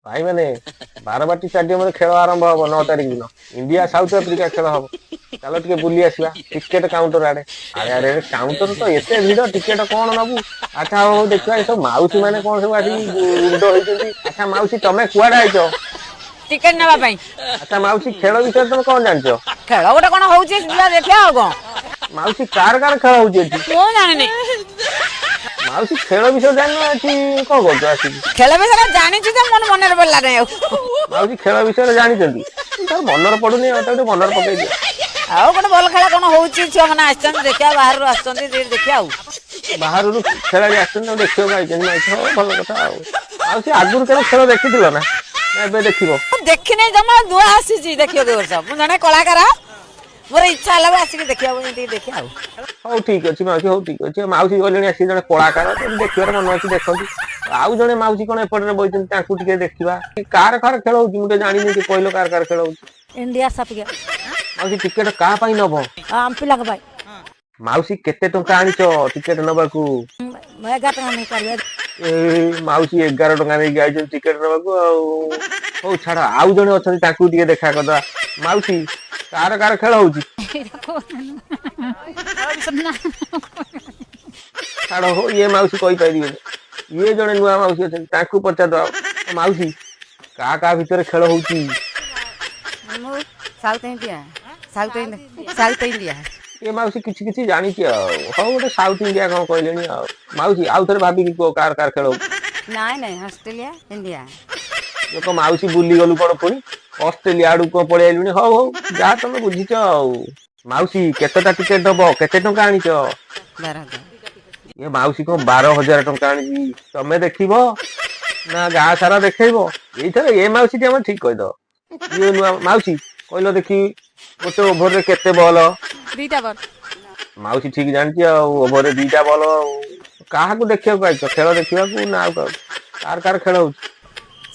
भाई मैंने बारबाटी स्टाडियम रे खेल आरंभ हम 9 तारिख दिन इंडिया साउथ आफ्रिका खेल हम चलो टे बुली आसवा टिकेट काउंटर आड़े अरे अरे काउंटर तो एते भिड़ टिकेट कौन नबू अच्छा हो देखा ये सब माउसी माने कौन सब आसी उंड होइछन्ती अच्छा माउसी तमे कुआडे आइछो टिकेट नेबा पई अच्छा माउसी खेल विषय तुम कौन जानछो खेल गोटे कोन होउची जिला देखिया हो कोन माउसी कार कार खेल होउची एठी को जाने माउसी खेल विषय जाननो एठी को करछो आसी खेल विषय जानि छि त मन मन रे बोलला नै माउसी खेल विषय जानिछन्ती तार मन रे पडुनी अटा मन रे पकई दियो आउ गोटे बल खेला कोन होउची छिया माने आछन देखिया बाहर आछन देखिया आउ बाहर खेला आसन देखियो गाई भल कथा आउसी आगुर के खेल देखिथिलो ना एबे देखिबो देखि नै जमा दुआ आसी छि देखियो के वर्ष मु जने कलाकार मोर इच्छा हला आसी के देखिया एंती देखिया आउ हौ ठीक अछि माउसी हौ ठीक अछि माउसी गलेनी आसी जने कलाकार देखिबार मन अछि देखंती आउ जने माउसी कोन एपटरे बइछन ताकू टिके देखिबा कार कार खेल होउची मुटे जानि नै कि कहलो कार कार खेल होउची इंडिया सापिया माउसी टिकेट का पई नबो आम पिला के भाई माउसी केते टंका आनिचो टिकेट नबाकू मैं गात नहीं कर ए माउसी 11 टंका नै गाइछन टिकेट नबाकू हौ छाड़ा आउ जने अछन ताकू टिके देखा कदा माउसी कार कार खेल होउची छाड़ा हो ये माउसी कहि पाइबे ये जने नुआ माउसी अछन ताकू पचा दो माउसी का भीतर खेल होउची साउथ इंडिया ये माउसी किछि किछि जानि कि हौ गोटे साउथ इंडिया कोन कहलेनी माउसी आउ थरे भाबी कि को कार कार खेल होउची नहीं ऑस्ट्रेलिया इंडिया जो को माउसी बुली गलु कोन पुनी ऑस्ट्रेलिया आडू को पळे आइलुनी हौ हौ जा तमे बुझिचो माउसी केतेटा टिकेट दबो केते टंका आनिचो 12,000 ये माउसी को 12,000 टंका आनी तमे देखिबो ना गा सारा देखैबो एथरे ए माउसी हम ठीक कहि दो ये नुआ माउसी कहलो देखि गोटे ओभर रे केते बॉल दुईटा बॉल माउसी ठीक जानती ओभर रे दुईटा बॉल काहा को देखियो काइछ खेल देखिबा को ना कार कार खेल हो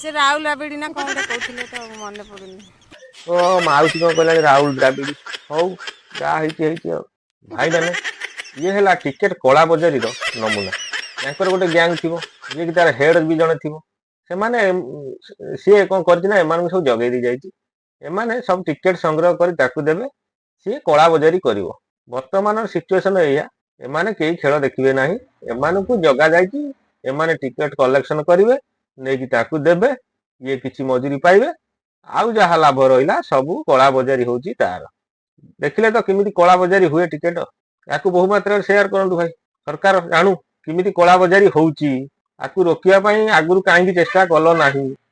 से राहुल द्राविड़ ना कोन कहथिले तो मन पडुनी ओ माउसी को कहला राहुल द्राविड़ हौ का हेची भाई माने ये हला टिकेट कोला बजारी रो नमूना याकर गोटे गैंग थिबो जे कि तार हेड भी जने थिबो से माने से कोन करछि ना एमान सब जगै दी जाईछि एमाने सब टिकेट संग्रह करी ताकू देबे से कोला बजारी करिवो वर्तमान सिचुएशन एया एमाने केही खेल देखिबे नाही एमान को जगा जाईछि एमाने टिकेट कलेक्शन करिवे नै कि ताकू देबे ये किछि मजूरी पाइबे आउ जहा लाभ रहिला सब कोला बजारी होउछि तार देखिले तो किमिति कोला बजारी हुए टिकेट याकू बहु मात्रा शेयर करंतु भाई सरकार जानू किमिति कोला बजारी होउछि आकू रोकिया पई आगुरु काहे चेष्टा कलो नाही।